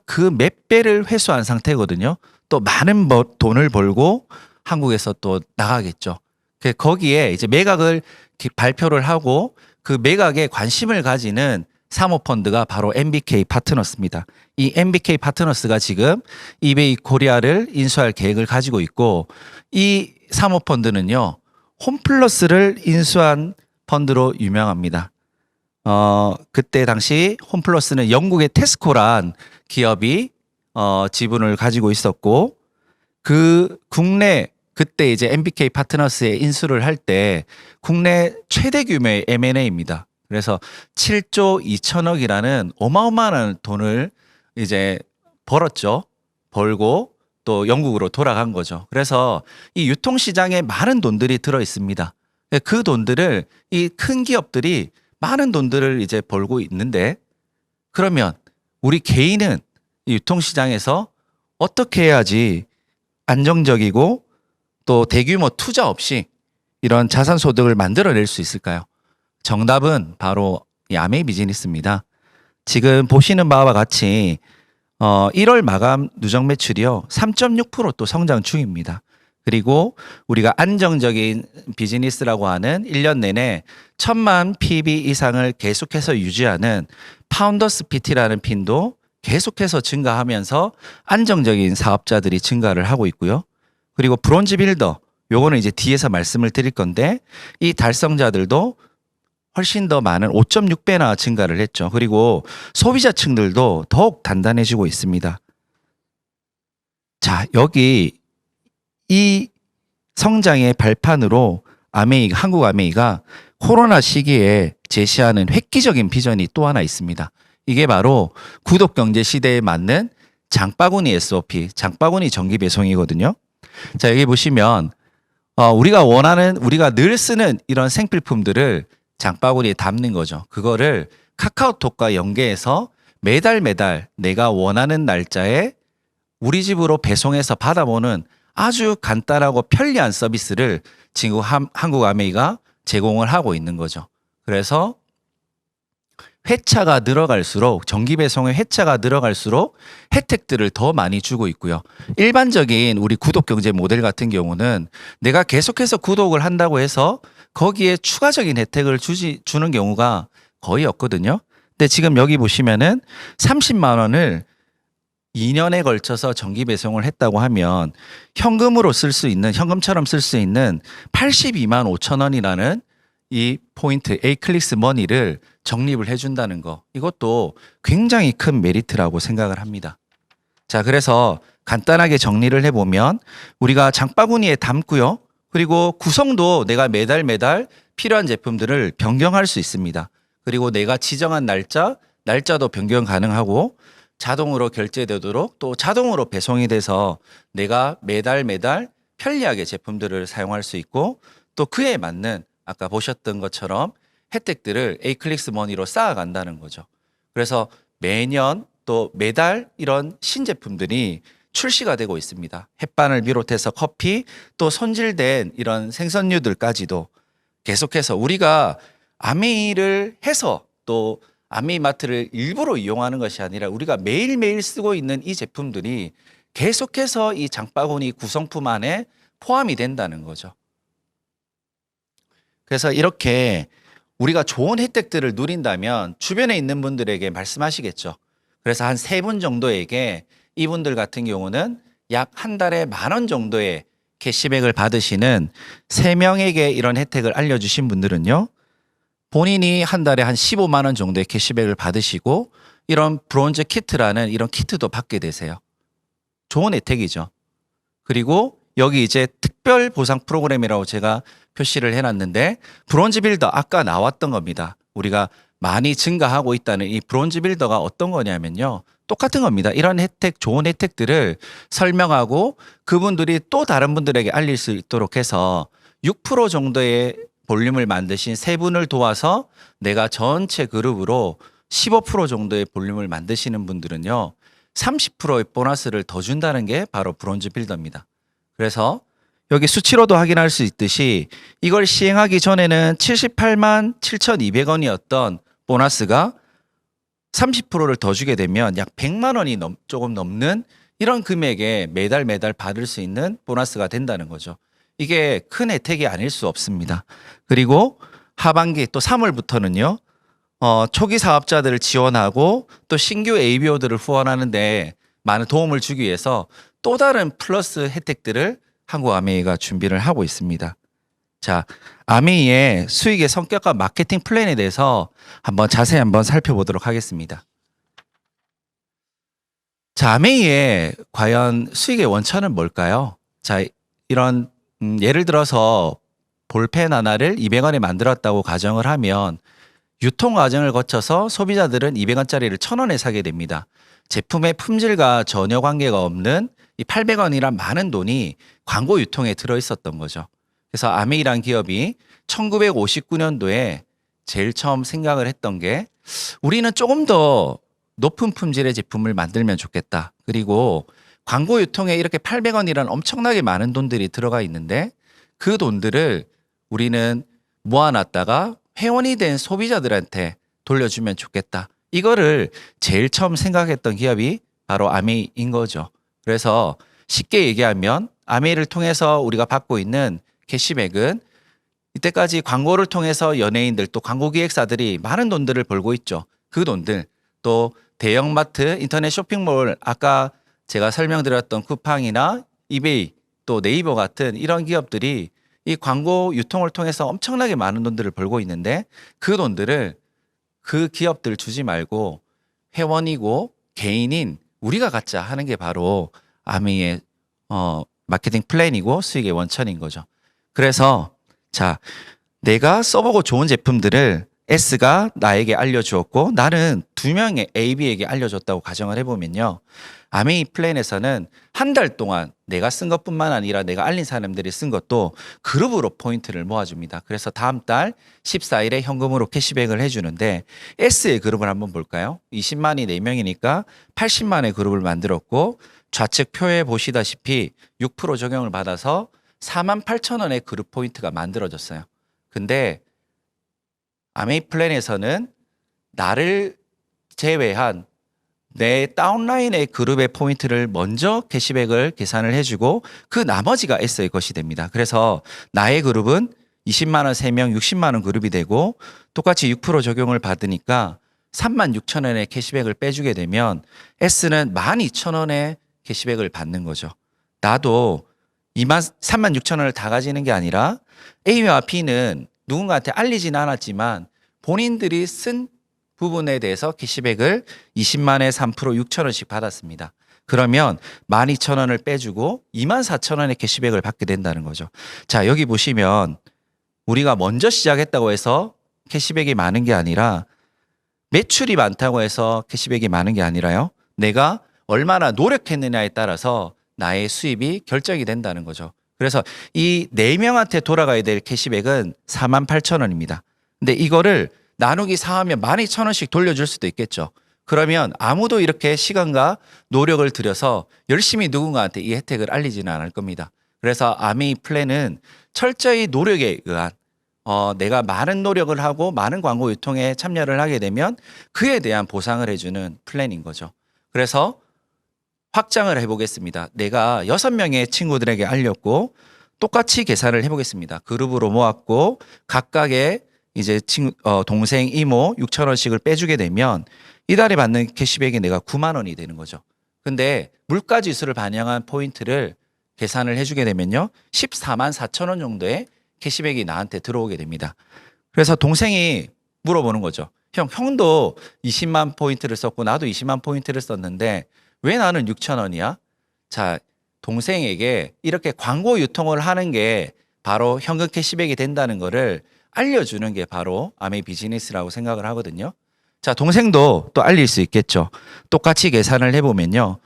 그 몇 배를 회수한 상태거든요. 또 많은 돈을 벌고 한국에서 또 나가겠죠. 거기에 이제 매각을 발표를 하고 그 매각에 관심을 가지는 사모펀드가 바로 MBK 파트너스입니다. 이 MBK 파트너스가 지금 이베이 코리아를 인수할 계획을 가지고 있고 이 사모펀드는요. 홈플러스를 인수한 펀드로 유명합니다. 그때 당시 홈플러스는 영국의 테스코란 기업이 지분을 가지고 있었고 그때 이제 MBK 파트너스에 인수를 할 때 국내 최대 규모의 M&A입니다. 그래서 7조 2천억이라는 어마어마한 돈을 이제 벌었죠. 벌고 또 영국으로 돌아간 거죠. 그래서 이 유통시장에 많은 돈들이 들어 있습니다. 그 돈들을 이 큰 기업들이 많은 돈들을 이제 벌고 있는데 그러면 우리 개인은 이 유통시장에서 어떻게 해야지 안정적이고 또 대규모 투자 없이 이런 자산 소득을 만들어낼 수 있을까요? 정답은 바로 이 아메이 비즈니스입니다. 지금 보시는 바와 같이 1월 마감 누적 매출이요 3.6% 또 성장 중입니다. 그리고 우리가 안정적인 비즈니스라고 하는 1년 내내 1,000만 PB 이상을 계속해서 유지하는 파운더스 PT라는 핀도 계속해서 증가하면서 안정적인 사업자들이 증가를 하고 있고요. 그리고 브론즈 빌더, 요거는 이제 뒤에서 말씀을 드릴 건데 이 달성자들도 훨씬 더 많은 5.6배나 증가를 했죠. 그리고 소비자층들도 더욱 단단해지고 있습니다. 자, 여기 이 성장의 발판으로 한국 아메이가 코로나 시기에 제시하는 획기적인 비전이 또 하나 있습니다. 이게 바로 구독경제 시대에 맞는 장바구니 SOP, 장바구니 정기 배송이거든요. 자, 여기 보시면 우리가 늘 쓰는 이런 생필품들을 장바구니에 담는 거죠. 그거를 카카오톡과 연계해서 매달 내가 원하는 날짜에 우리 집으로 배송해서 받아보는 아주 간단하고 편리한 서비스를 지금 한국 아메이가 제공을 하고 있는 거죠. 그래서 회차가 늘어갈수록 정기 배송의 회차가 늘어갈수록 혜택들을 더 많이 주고 있고요. 일반적인 우리 구독 경제 모델 같은 경우는 내가 계속해서 구독을 한다고 해서 거기에 추가적인 혜택을 주는 경우가 거의 없거든요. 근데 지금 여기 보시면은 30만 원을 2년에 걸쳐서 정기 배송을 했다고 하면 현금처럼 쓸 수 있는 82만 5천 원이라는 이 포인트 A클릭스 머니를 적립을 해준다는 거. 이것도 굉장히 큰 메리트라고 생각을 합니다. 자, 그래서 간단하게 정리를 해보면 우리가 장바구니에 담고요. 그리고 구성도 내가 매달 필요한 제품들을 변경할 수 있습니다. 그리고 내가 지정한 날짜도 변경 가능하고 자동으로 결제되도록 또 자동으로 배송이 돼서 내가 매달 편리하게 제품들을 사용할 수 있고 또 그에 맞는 아까 보셨던 것처럼 혜택들을 A클릭스 머니로 쌓아간다는 거죠. 그래서 매년 또 매달 이런 신제품들이 출시가 되고 있습니다. 햇반을 비롯해서 커피 또 손질된 이런 생선류들까지도 계속해서 우리가 아메이를 해서 또 아메이마트를 일부러 이용하는 것이 아니라 우리가 매일매일 쓰고 있는 이 제품들이 계속해서 이 장바구니 구성품 안에 포함이 된다는 거죠. 그래서 이렇게 우리가 좋은 혜택들을 누린다면 주변에 있는 분들에게 말씀하시겠죠. 그래서 한 3분 정도에게 이분들 같은 경우는 약 한 달에 10,000원 정도의 캐시백을 받으시는 3명에게 이런 혜택을 알려주신 분들은요. 본인이 한 달에 한 15만 원 정도의 캐시백을 받으시고 이런 브론즈 키트라는 이런 키트도 받게 되세요. 좋은 혜택이죠. 그리고 여기 이제 특별 보상 프로그램이라고 제가 표시를 해놨는데 브론즈 빌더 아까 나왔던 겁니다. 우리가 많이 증가하고 있다는 이 브론즈 빌더가 어떤 거냐면요. 똑같은 겁니다. 이런 혜택, 좋은 혜택들을 설명하고 그분들이 또 다른 분들에게 알릴 수 있도록 해서 6% 정도의 볼륨을 만드신 3분을 도와서 내가 전체 그룹으로 15% 정도의 볼륨을 만드시는 분들은요. 30%의 보너스를 더 준다는 게 바로 브론즈 빌더입니다. 그래서 여기 수치로도 확인할 수 있듯이 이걸 시행하기 전에는 78만 7,200원이었던 보너스가 30%를 더 주게 되면 약 100만 원이 조금 넘는 이런 금액에 매달 받을 수 있는 보너스가 된다는 거죠. 이게 큰 혜택이 아닐 수 없습니다. 그리고 하반기 또 3월부터는요. 초기 사업자들을 지원하고 또 신규 ABO들을 후원하는데 많은 도움을 주기 위해서 또 다른 플러스 혜택들을 한국 아메이가 준비를 하고 있습니다. 자, 아메이의 수익의 성격과 마케팅 플랜에 대해서 자세히 살펴보도록 하겠습니다. 자, 아메이의 과연 수익의 원천은 뭘까요? 자, 이런 예를 들어서 볼펜 하나를 200원에 만들었다고 가정을 하면 유통 과정을 거쳐서 소비자들은 200원짜리를 1,000원에 사게 됩니다. 제품의 품질과 전혀 관계가 없는 이 800원이란 많은 돈이 광고 유통에 들어있었던 거죠. 그래서 아메이란 기업이 1959년도에 제일 처음 생각을 했던 게 우리는 조금 더 높은 품질의 제품을 만들면 좋겠다. 그리고 광고 유통에 이렇게 800원이란 엄청나게 많은 돈들이 들어가 있는데 그 돈들을 우리는 모아놨다가 회원이 된 소비자들한테 돌려주면 좋겠다. 이거를 제일 처음 생각했던 기업이 바로 아메이인 거죠. 그래서 쉽게 얘기하면 아메이를 통해서 우리가 받고 있는 캐시백은 이때까지 광고를 통해서 연예인들 또 광고기획사들이 많은 돈들을 벌고 있죠. 그 돈들 또 대형마트, 인터넷 쇼핑몰 아까 제가 설명드렸던 쿠팡이나 이베이 또 네이버 같은 이런 기업들이 이 광고 유통을 통해서 엄청나게 많은 돈들을 벌고 있는데 그 돈들을 그 기업들 주지 말고 회원이고 개인인 우리가 갖자 하는 게 바로 아메이의 마케팅 플랜이고 수익의 원천인 거죠. 그래서 자, 내가 써보고 좋은 제품들을 S가 나에게 알려주었고 나는 2명의 A, B에게 알려줬다고 가정을 해보면요. 아메이 플랜에서는 한 달 동안 내가 쓴 것뿐만 아니라 내가 알린 사람들이 쓴 것도 그룹으로 포인트를 모아줍니다. 그래서 다음 달 14일에 현금으로 캐시백을 해주는데 S의 그룹을 한번 볼까요? 20만이 4명이니까 80만의 그룹을 만들었고 좌측 표에 보시다시피 6% 적용을 받아서 48,000원의 그룹 포인트가 만들어졌어요. 근데 아메이 플랜에서는 나를 제외한 내 다운라인의 그룹의 포인트를 먼저 캐시백을 계산을 해주고 그 나머지가 S의 것이 됩니다. 그래서 나의 그룹은 20만 원 3명 60만 원 그룹이 되고 똑같이 6% 적용을 받으니까 36,000원의 캐시백을 빼주게 되면 S는 12,000원의 캐시백을 받는 거죠. 나도 36,000원을 다 가지는 게 아니라 A와 B는 누군가한테 알리지는 않았지만 본인들이 쓴 부분에 대해서 캐시백을 20만에 3% 6,000원씩 받았습니다. 그러면 12,000원을 빼주고 24,000원의 캐시백을 받게 된다는 거죠. 자, 여기 보시면 우리가 먼저 시작했다고 해서 캐시백이 많은 게 아니라 매출이 많다고 해서 캐시백이 많은 게 아니라요. 내가 얼마나 노력했느냐에 따라서 나의 수입이 결정이 된다는 거죠. 그래서 이 4명한테 돌아가야 될 캐시백은 48,000원입니다. 근데 이거를 나누기 4하면 12,000원씩 돌려줄 수도 있겠죠. 그러면 아무도 이렇게 시간과 노력을 들여서 열심히 누군가한테 이 혜택을 알리지는 않을 겁니다. 그래서 아메이 플랜은 철저히 노력에 의한 내가 많은 노력을 하고 많은 광고 유통에 참여를 하게 되면 그에 대한 보상을 해주는 플랜인 거죠. 그래서 확장을 해보겠습니다. 내가 6명의 친구들에게 알렸고 똑같이 계산을 해보겠습니다. 그룹으로 모았고 각각의 이제 동생, 이모 6,000원씩을 빼주게 되면 이달에 받는 캐시백이 내가 9만 원이 되는 거죠. 근데 물가 지수를 반영한 포인트를 계산을 해주게 되면요. 14만 4천 원 정도의 캐시백이 나한테 들어오게 됩니다. 그래서 동생이 물어보는 거죠. 형도 20만 포인트를 썼고 나도 20만 포인트를 썼는데 왜 나는 6,000원이야? 자, 동생에게 이렇게 광고 유통을 하는 게 바로 현금 캐시백이 된다는 거를 알려주는 게 바로 아메이 비즈니스라고 생각을 하거든요. 자, 동생도 또 알릴 수 있겠죠. 똑같이 계산을 해보면요.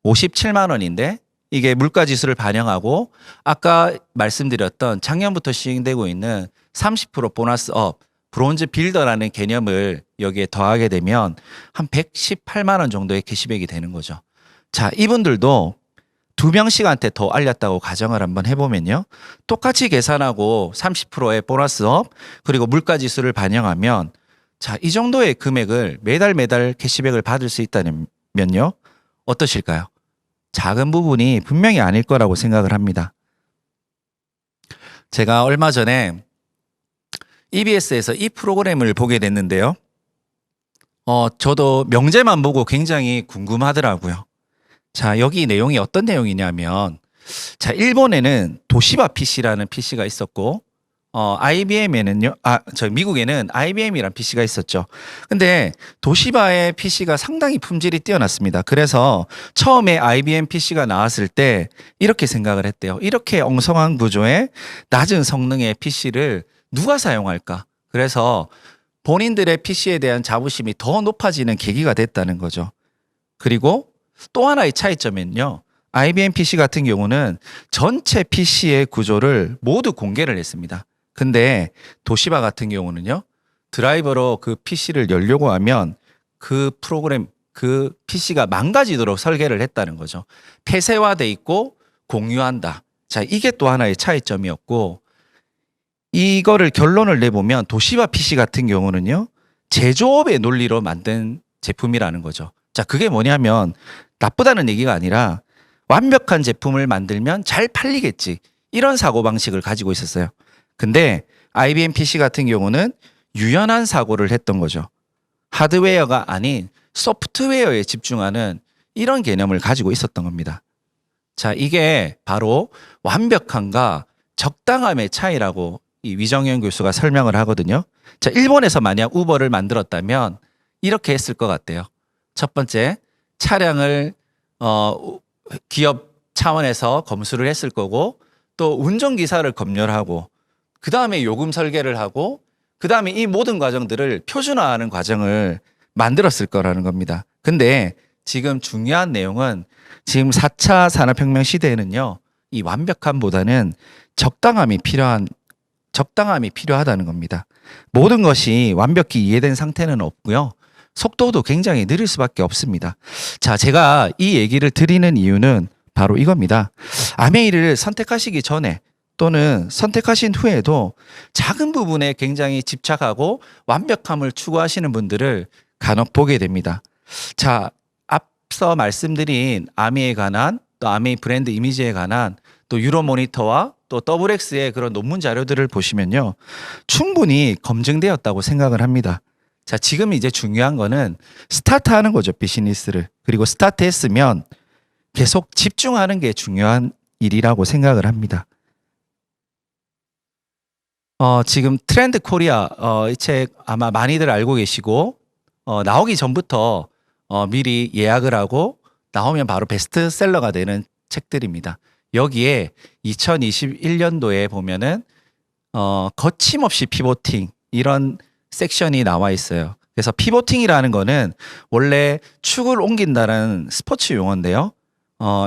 57만 원인데 이게 물가 지수를 반영하고 아까 말씀드렸던 작년부터 시행되고 있는 30% 보너스 업, 브론즈 빌더라는 개념을 여기에 더하게 되면 한 118만 원 정도의 캐시백이 되는 거죠. 자, 이분들도 2명씩한테 더 알렸다고 가정을 한번 해보면요. 똑같이 계산하고 30%의 보너스 업 그리고 물가 지수를 반영하면 자, 이 정도의 금액을 매달 캐시백을 받을 수 있다면요. 어떠실까요? 작은 부분이 분명히 아닐 거라고 생각을 합니다. 제가 얼마 전에 EBS에서 이 프로그램을 보게 됐는데요. 저도 명제만 보고 굉장히 궁금하더라고요. 자, 여기 내용이 어떤 내용이냐면, 자, 일본에는 도시바 PC라는 PC가 있었고, IBM에는요, 미국에는 IBM이라는 PC가 있었죠. 근데 도시바의 PC가 상당히 품질이 뛰어났습니다. 그래서 처음에 IBM PC가 나왔을 때 이렇게 생각을 했대요. 이렇게 엉성한 구조의 낮은 성능의 PC를 누가 사용할까? 그래서 본인들의 PC에 대한 자부심이 더 높아지는 계기가 됐다는 거죠. 그리고 또 하나의 차이점은요. IBM PC 같은 경우는 전체 PC의 구조를 모두 공개를 했습니다. 근데 도시바 같은 경우는요. 드라이버로 그 PC를 열려고 하면 그 프로그램, 그 PC가 망가지도록 설계를 했다는 거죠. 폐쇄화돼 있고 공유한다. 자, 이게 또 하나의 차이점이었고 이거를 결론을 내보면 도시바 PC 같은 경우는요. 제조업의 논리로 만든 제품이라는 거죠. 자, 그게 뭐냐면 나쁘다는 얘기가 아니라 완벽한 제품을 만들면 잘 팔리겠지. 이런 사고방식을 가지고 있었어요. 근데 IBM PC 같은 경우는 유연한 사고를 했던 거죠. 하드웨어가 아닌 소프트웨어에 집중하는 이런 개념을 가지고 있었던 겁니다. 자, 이게 바로 완벽함과 적당함의 차이라고 이 위정현 교수가 설명을 하거든요. 자, 일본에서 만약 우버를 만들었다면 이렇게 했을 것 같아요. 첫 번째, 차량을 기업 차원에서 검수를 했을 거고, 또 운전기사를 검열하고, 그 다음에 요금 설계를 하고, 그 다음에 이 모든 과정들을 표준화하는 과정을 만들었을 거라는 겁니다. 근데 지금 중요한 내용은 지금 4차 산업혁명 시대에는요, 이 완벽함보다는 적당함이 필요하다는 겁니다. 모든 것이 완벽히 이해된 상태는 없고요. 속도도 굉장히 느릴 수밖에 없습니다. 자, 제가 이 얘기를 드리는 이유는 바로 이겁니다. 아메이를 선택하시기 전에 또는 선택하신 후에도 작은 부분에 굉장히 집착하고 완벽함을 추구하시는 분들을 간혹 보게 됩니다. 자, 앞서 말씀드린 아메이에 관한, 또 아메이 브랜드 이미지에 관한, 또 유로모니터와 또 더블X의 그런 논문 자료들을 보시면요, 충분히 검증되었다고 생각을 합니다. 자, 지금 이제 중요한 거는 스타트하는 거죠, 비즈니스를. 그리고 스타트했으면 계속 집중하는 게 중요한 일이라고 생각을 합니다. 지금 트렌드 코리아 이 책 아마 많이들 알고 계시고, 나오기 전부터 미리 예약을 하고 나오면 바로 베스트셀러가 되는 책들입니다. 여기에 2021년도에 보면은 거침없이 피보팅 이런 섹션이 나와 있어요. 그래서 피보팅이라는 거는 원래 축을 옮긴다는 스포츠 용어인데요.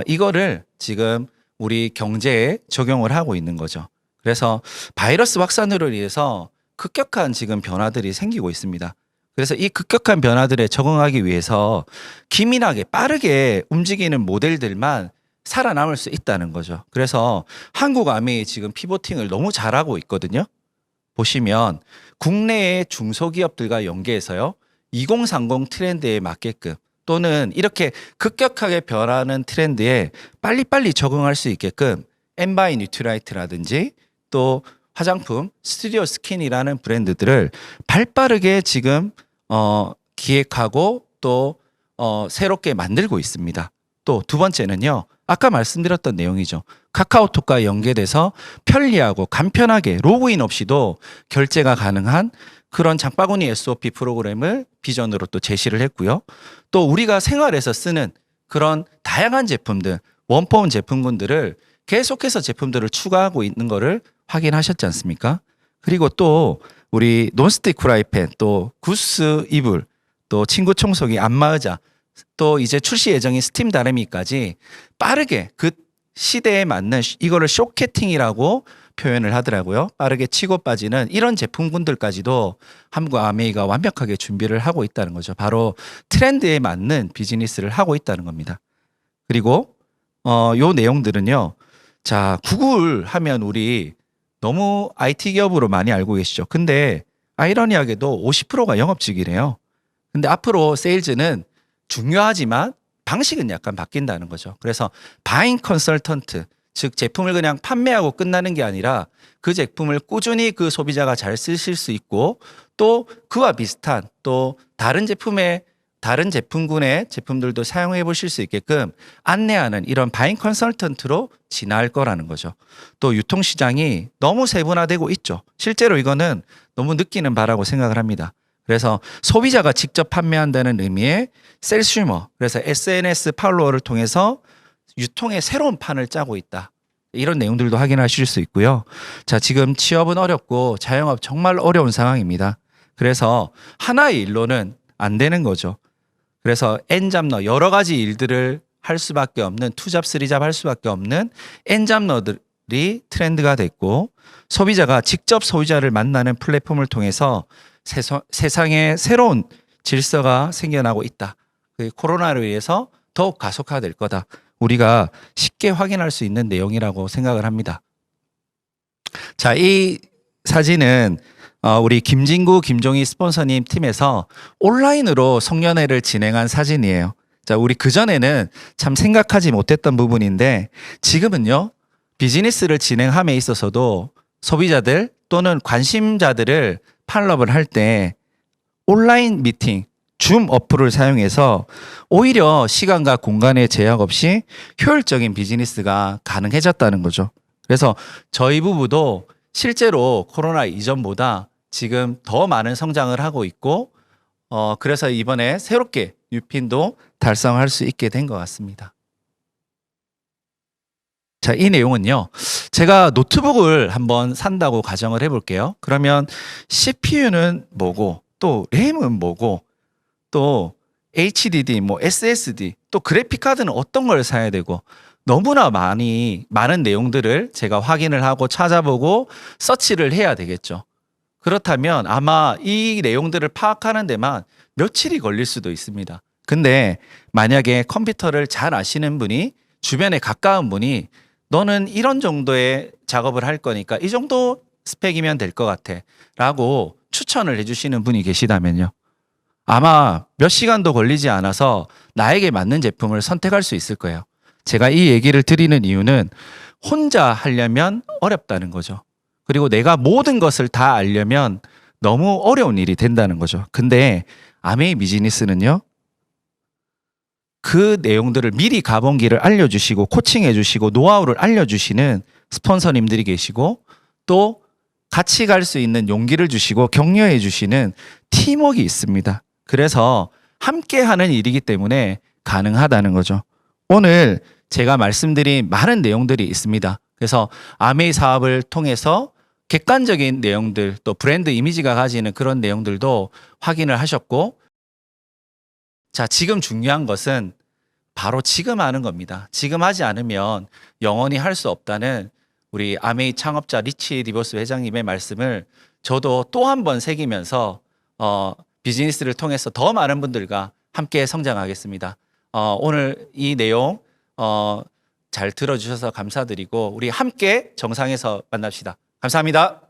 이거를 지금 우리 경제에 적용을 하고 있는 거죠. 그래서 바이러스 확산으로 인해서 급격한 지금 변화들이 생기고 있습니다. 그래서 이 급격한 변화들에 적응하기 위해서 기민하게 빠르게 움직이는 모델들만 살아남을 수 있다는 거죠. 그래서 한국 아메이 지금 피보팅을 너무 잘하고 있거든요. 보시면 국내의 중소기업들과 연계해서요, 2030 트렌드에 맞게끔 또는 이렇게 급격하게 변하는 트렌드에 빨리빨리 적응할 수 있게끔 엠바이 뉴트라이트라든지 또 화장품 스튜디오 스킨이라는 브랜드들을 발빠르게 지금 기획하고 또 새롭게 만들고 있습니다. 또 두 번째는요, 아까 말씀드렸던 내용이죠. 카카오톡과 연계돼서 편리하고 간편하게 로그인 없이도 결제가 가능한 그런 장바구니 SOP 프로그램을 비전으로 또 제시를 했고요. 또 우리가 생활에서 쓰는 그런 다양한 제품들, 원포원 제품군들을 계속해서 제품들을 추가하고 있는 거를 확인하셨지 않습니까? 그리고 또 우리 논스틱 프라이팬, 또 구스 이불, 또 친구 청소기, 안마의자, 또 이제 출시 예정인 스팀 다리미까지 빠르게 그 시대에 맞는 이거를 쇼케팅이라고 표현을 하더라고요. 빠르게 치고 빠지는 이런 제품군들까지도 한국 아메이가 완벽하게 준비를 하고 있다는 거죠. 바로 트렌드에 맞는 비즈니스를 하고 있다는 겁니다. 그리고 요 내용들은요, 자, 구글 하면 우리 너무 IT 기업으로 많이 알고 계시죠. 근데 아이러니하게도 50%가 영업직이래요. 근데 앞으로 세일즈는 중요하지만 방식은 약간 바뀐다는 거죠. 그래서 바잉 컨설턴트, 즉 제품을 그냥 판매하고 끝나는 게 아니라 그 제품을 꾸준히 그 소비자가 잘 쓰실 수 있고, 또 그와 비슷한 또 다른 제품군의 제품들도 사용해 보실 수 있게끔 안내하는 이런 바잉 컨설턴트로 진화할 거라는 거죠. 또 유통시장이 너무 세분화되고 있죠. 실제로 이거는 너무 느끼는 바라고 생각을 합니다. 그래서 소비자가 직접 판매한다는 의미의 셀슈머, 그래서 SNS 팔로워를 통해서 유통의 새로운 판을 짜고 있다. 이런 내용들도 확인하실 수 있고요. 자, 지금 취업은 어렵고 자영업 정말 어려운 상황입니다. 그래서 하나의 일로는 안 되는 거죠. 그래서 N잡러, 여러 가지 일들을 할 수밖에 없는, 투잡, 쓰리잡 할 수밖에 없는 N잡러들이 트렌드가 됐고, 소비자가 직접 소비자를 만나는 플랫폼을 통해서 세상에 새로운 질서가 생겨나고 있다. 코로나로 인해서 더욱 가속화될 거다. 우리가 쉽게 확인할 수 있는 내용이라고 생각을 합니다. 자, 이 사진은 우리 김진구, 김종희 스폰서님 팀에서 온라인으로 송년회를 진행한 사진이에요. 자, 우리 그전에는 참 생각하지 못했던 부분인데 지금은요, 비즈니스를 진행함에 있어서도 소비자들 또는 관심자들을 팔로업을 할 때 온라인 미팅, 줌 어플을 사용해서 오히려 시간과 공간의 제약 없이 효율적인 비즈니스가 가능해졌다는 거죠. 그래서 저희 부부도 실제로 코로나 이전보다 지금 더 많은 성장을 하고 있고, 그래서 이번에 새롭게 뉴핀도 달성할 수 있게 된 것 같습니다. 자, 이 내용은요, 제가 노트북을 한번 산다고 가정을 해볼게요. 그러면 CPU는 뭐고, 또 램은 뭐고, 또 HDD, 뭐 SSD, 또 그래픽카드는 어떤 걸 사야 되고, 너무나 많은 내용들을 제가 확인을 하고 찾아보고 서치를 해야 되겠죠. 그렇다면 아마 이 내용들을 파악하는 데만 며칠이 걸릴 수도 있습니다. 근데 만약에 컴퓨터를 잘 아시는 분이, 주변에 가까운 분이 너는 이런 정도의 작업을 할 거니까 이 정도 스펙이면 될 것 같아 라고 추천을 해주시는 분이 계시다면요, 아마 몇 시간도 걸리지 않아서 나에게 맞는 제품을 선택할 수 있을 거예요. 제가 이 얘기를 드리는 이유는 혼자 하려면 어렵다는 거죠. 그리고 내가 모든 것을 다 알려면 너무 어려운 일이 된다는 거죠. 근데 아메이 비즈니스는요, 그 내용들을 미리 가본 길을 알려주시고 코칭해 주시고 노하우를 알려주시는 스폰서님들이 계시고, 또 같이 갈 수 있는 용기를 주시고 격려해 주시는 팀워크가 있습니다. 그래서 함께 하는 일이기 때문에 가능하다는 거죠. 오늘 제가 말씀드린 많은 내용들이 있습니다. 그래서 아메이 사업을 통해서 객관적인 내용들, 또 브랜드 이미지가 가지는 그런 내용들도 확인을 하셨고, 자, 지금 중요한 것은 바로 지금 하는 겁니다. 지금 하지 않으면 영원히 할 수 없다는 우리 아메이 창업자 리치 디보스 회장님의 말씀을 저도 또 한 번 새기면서 비즈니스를 통해서 더 많은 분들과 함께 성장하겠습니다. 오늘 이 내용 잘 들어주셔서 감사드리고, 우리 함께 정상에서 만납시다. 감사합니다.